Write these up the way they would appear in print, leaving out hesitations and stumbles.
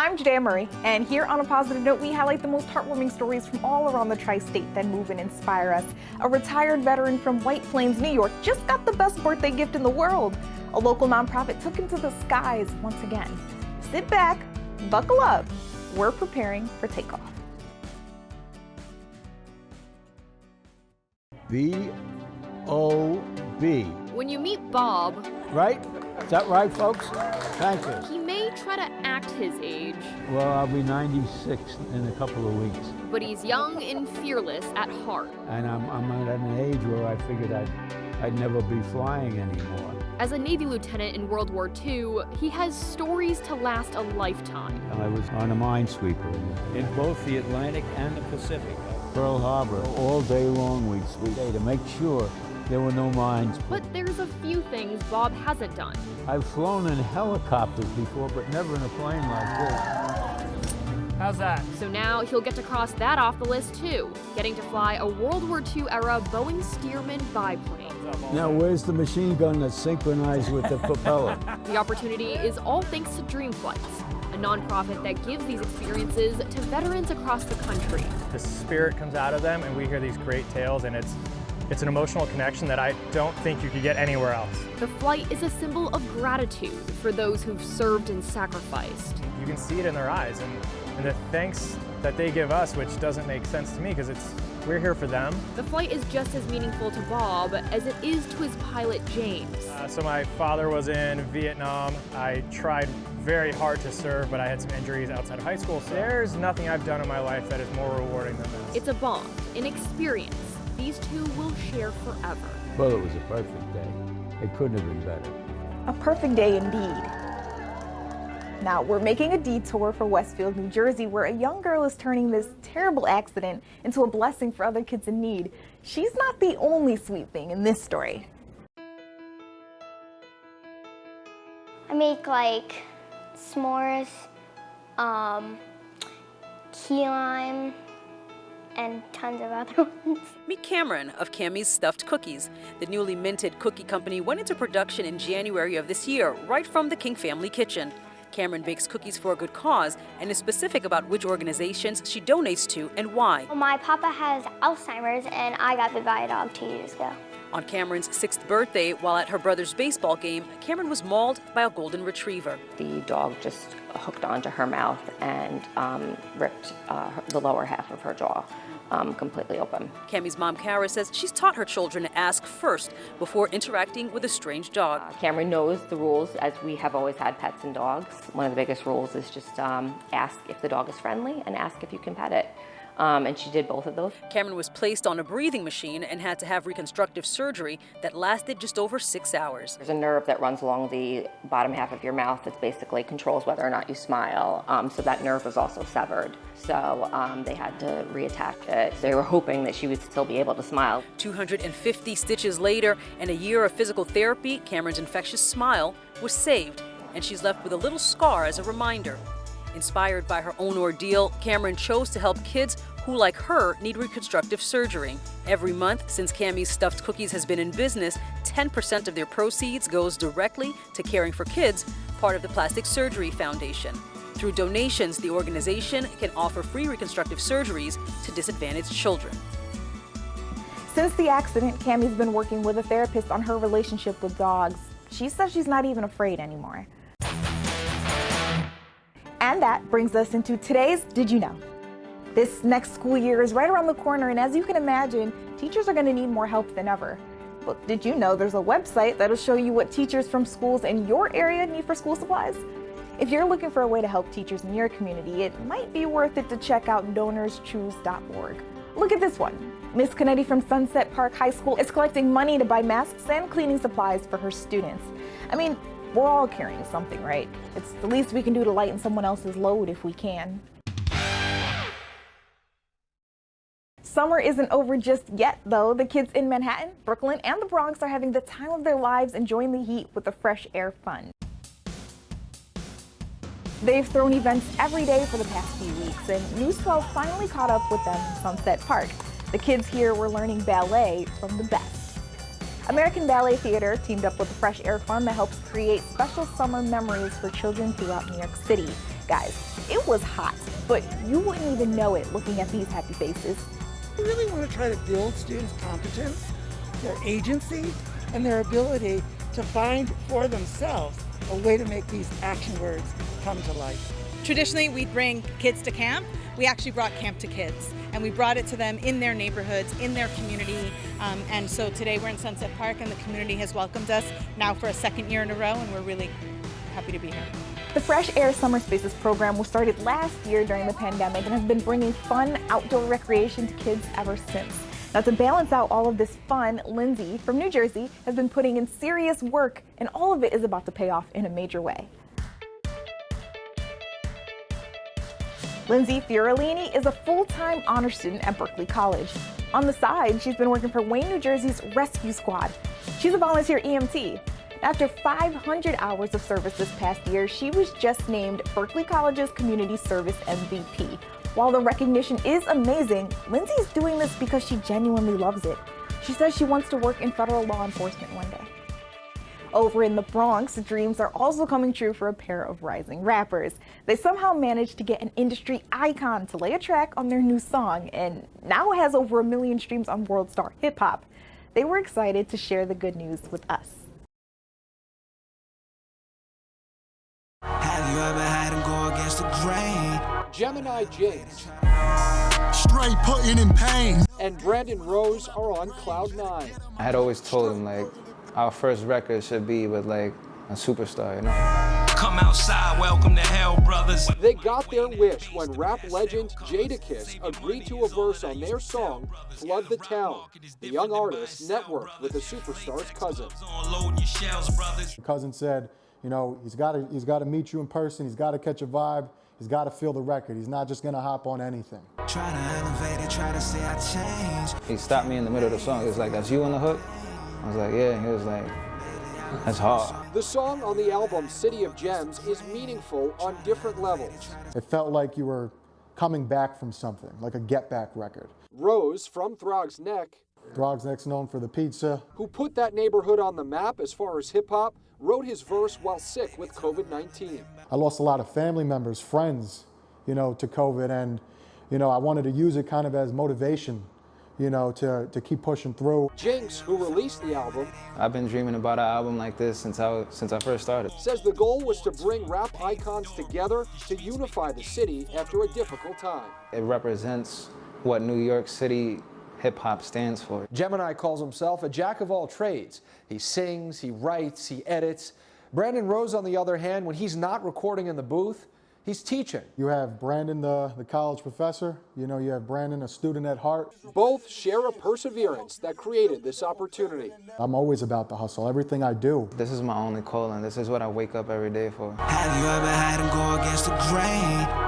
I'm Jadakiss, and here on a positive note, we highlight the most heartwarming stories from all around the tri-state that move and inspire us. A retired veteran from White Plains, New York, just got the best birthday gift in the world. A local nonprofit took him to the skies once again. Sit back, buckle up. We're preparing for takeoff. B-O-B. When you meet Bob... Right? Is that right, folks? Thank you. He may try to act his age. Well, I'll be 96 in a couple of weeks. But he's young and fearless at heart. And I'm at an age where I figured I'd never be flying anymore. As a Navy lieutenant in World War II, he has stories to last a lifetime. I was on a minesweeper in both the Atlantic and the Pacific. Pearl Harbor, all day long we'd sweep to make sure there were no mines. But there's a few things Bob hasn't done. I've flown in helicopters before, but never in a plane like this. How's that? So now he'll get to cross that off the list too, getting to fly a World War II era Boeing Stearman biplane. Now where's the machine gun that's synchronized with the propeller? The opportunity is all thanks to Dream Flights, a nonprofit that gives these experiences to veterans across the country. The spirit comes out of them and we hear these great tales, and it's an emotional connection that I don't think you could get anywhere else. The flight is a symbol of gratitude for those who've served and sacrificed. You can see it in their eyes, and the thanks that they give us, which doesn't make sense to me because we're here for them. The flight is just as meaningful to Bob as it is to his pilot, James. So my father was in Vietnam. I tried very hard to serve, but I had some injuries outside of high school. So there's nothing I've done in my life that is more rewarding than this. It's a bond, an experience these two will share forever. Well, it was a perfect day. It couldn't have been better. A perfect day indeed. Now, we're making a detour for Westfield, New Jersey, where a young girl is turning this terrible accident into a blessing for other kids in need. She's not the only sweet thing in this story. I make like s'mores, key lime, and tons of other ones. Meet Cameron of Cami's Stuffed Cookies. The newly minted cookie company went into production in January of this year, right from the King family kitchen. Cameron bakes cookies for a good cause and is specific about which organizations she donates to and why. Well, my papa has Alzheimer's, and I got bit by a dog 2 years ago. On Cameron's 6th birthday, while at her brother's baseball game, Cameron was mauled by a golden retriever. The dog just hooked onto her mouth and ripped the lower half of her jaw completely open. Cami's mom, Kara, says she's taught her children to ask first before interacting with a strange dog. Cameron knows the rules, as we have always had pets and dogs. One of the biggest rules is just ask if the dog is friendly and ask if you can pet it. And she did both of those. Cameron was placed on a breathing machine and had to have reconstructive surgery that lasted just over 6 hours. There's a nerve that runs along the bottom half of your mouth that basically controls whether or not you smile. So that nerve was also severed. So they had to reattach it. They were hoping that she would still be able to smile. 250 stitches later and a year of physical therapy, Cameron's infectious smile was saved, and she's left with a little scar as a reminder. Inspired by her own ordeal, Cameron chose to help kids who, like her, need reconstructive surgery. Every month since Cami's Stuffed Cookies has been in business, 10% of their proceeds goes directly to caring for kids, part of the Plastic Surgery Foundation. Through donations, the organization can offer free reconstructive surgeries to disadvantaged children. Since the accident, Cami's been working with a therapist on her relationship with dogs. She says she's not even afraid anymore. And that brings us into today's Did You Know? This next school year is right around the corner, and as you can imagine, teachers are going to need more help than ever. But did you know there's a website that'll show you what teachers from schools in your area need for school supplies? If you're looking for a way to help teachers in your community, it might be worth it to check out donorschoose.org. Look at this one. Miss Kennedy from Sunset Park High School is collecting money to buy masks and cleaning supplies for her students. I mean, we're all carrying something, right? It's the least we can do to lighten someone else's load if we can. Summer isn't over just yet, though. The kids in Manhattan, Brooklyn, and the Bronx are having the time of their lives enjoying the heat with the fresh air fun. They've thrown events every day for the past few weeks, and News 12 finally caught up with them in Sunset Park. The kids here were learning ballet from the best. American Ballet Theater teamed up with the Fresh Air Fund that helps create special summer memories for children throughout New York City. Guys, it was hot, but you wouldn't even know it looking at these happy faces. We really want to try to build students' competence, their agency, and their ability to find for themselves a way to make these action words come to life. Traditionally, we'd bring kids to camp. We actually brought camp to kids, and we brought it to them in their neighborhoods, in their community. And so today we're in Sunset Park, and the community has welcomed us now for a second year in a row, and we're really happy to be here. The Fresh Air Summer Spaces program was started last year during the pandemic and has been bringing fun outdoor recreation to kids ever since. Now, to balance out all of this fun, Lindsay from New Jersey has been putting in serious work, and all of it is about to pay off in a major way. Lindsay Fiorellini is a full-time honor student at Berkeley College. On the side, she's been working for Wayne, New Jersey's Rescue Squad. She's a volunteer EMT. After 500 hours of service this past year, she was just named Berkeley College's Community Service MVP. While the recognition is amazing, Lindsay's doing this because she genuinely loves it. She says she wants to work in federal law enforcement one day. Over in the Bronx, dreams are also coming true for a pair of rising rappers. They somehow managed to get an industry icon to lay a track on their new song, and now it has over 1 million streams on World Star Hip Hop. They were excited to share the good news with us. Have you ever had him go against the grain? Gemini James Straight putting in pain. and Brandon Rose are on cloud 9. I had always told him, like, our first record should be with, like, a superstar, you know? Come outside, welcome to hell, brothers. They got their wish when rap legend Jadakiss agreed to a verse on their song, Flood the Town. The young artist networked with the superstar's cousin. The cousin said, you know, he's got to meet you in person, he's got to catch a vibe, he's got to feel the record, he's not just going to hop on anything. Try to elevate it, try to say I changed. He stopped me in the middle of the song. He was like, that's you on the hook? I was like, yeah. And he was like, that's hard. The song on the album City of Gems is meaningful on different levels. It felt like you were coming back from something, like a get back record. Rose from Throg's Neck, Throg's Neck's known for the pizza. who put that neighborhood on the map as far as hip-hop, wrote his verse while sick with COVID-19. I lost a lot of family members, friends, you know, to COVID, and, you know, I wanted to use it kind of as motivation, you know, to keep pushing through. Jinx, who released the album, I've been dreaming about an album like this since I first started. says the goal was to bring rap icons together to unify the city after a difficult time. It represents what New York City hip-hop stands for. Gemini calls himself a jack of all trades. He sings, he writes, he edits. Brandon Rose, on the other hand, when he's not recording in the booth, he's teaching. You have Brandon, the college professor. You know, you have Brandon, a student at heart. Both share a perseverance that created this opportunity. I'm always about the hustle, everything I do. This is my only calling. This is what I wake up every day for. Have you ever had him go against the grain?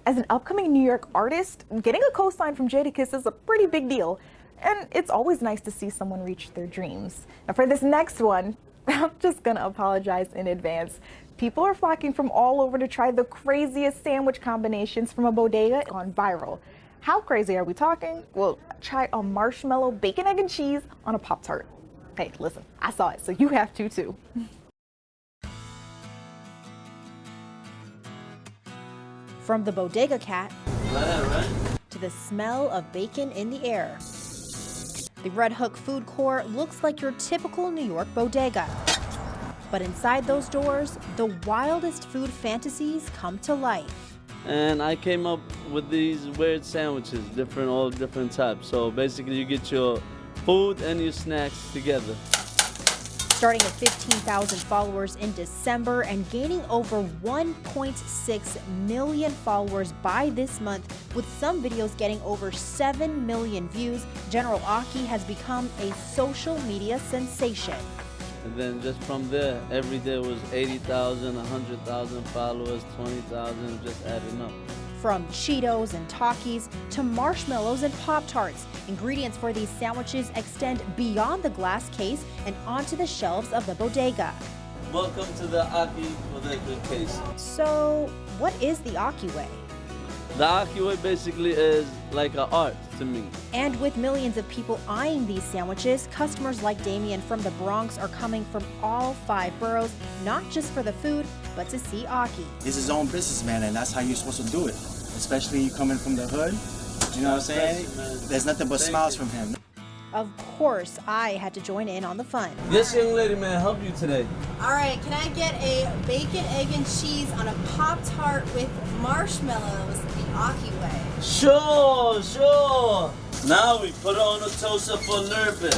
As an upcoming New York artist, getting a co-sign from Jadakiss is a pretty big deal. And it's always nice to see someone reach their dreams. Now for this next one, I'm just gonna apologize in advance. People are flocking from all over to try the craziest sandwich combinations from a bodega gone viral. How crazy are we talking? Well, try a marshmallow, bacon, egg, and cheese on a Pop-Tart. Hey, listen, I saw it, so you have to too. From the bodega cat to the smell of bacon in the air. The Red Hook food court looks like your typical New York bodega. But inside those doors, the wildest food fantasies come to life. And I came up with these weird sandwiches, all different types. So basically you get your food and your snacks together. Starting at 15,000 followers in December and gaining over 1.6 million followers by this month, with some videos getting over 7 million views, General Aki has become a social media sensation. And then just from there, every day was 80,000, 100,000 followers, 20,000, just adding up. From Cheetos and Takis to marshmallows and Pop-Tarts, ingredients for these sandwiches extend beyond the glass case and onto the shelves of the bodega. Welcome to the Aki bodega case. So, what is the Aki way? The Aki way basically is like an art to me. And with millions of people eyeing these sandwiches, customers like Damien from the Bronx are coming from all 5 boroughs, not just for the food, but to see Aki. He's his own businessman, and that's how you're supposed to do it. Especially you coming from the hood. You know what I'm saying? There's nothing but smiles from him. Of course, I had to join in on the fun. Yes, young lady, may I help you today? All right, can I get a bacon, egg, and cheese on a Pop-Tart with marshmallows the Aki way? Sure, sure. Now we put it on the toaster for a little bit.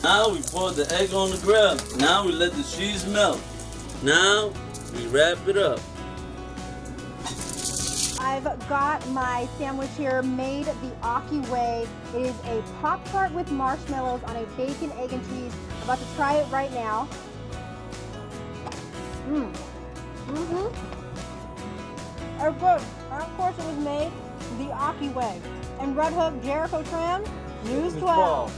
Now we pour the egg on the grill. Now we let the cheese melt. Now we wrap it up. I've got my sandwich here made the Aki way. It is a Pop-Tart with marshmallows on a bacon, egg, and cheese. I'm about to try it right now. It's good. And of course it was made the Aki way. And Red Hook Jericho Tram, use 12.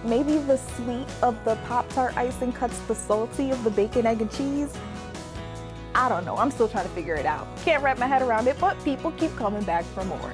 Maybe the sweet of the Pop-Tart icing cuts the salty of the bacon, egg, and cheese. I don't know, I'm still trying to figure it out. Can't wrap my head around it, but people keep coming back for more.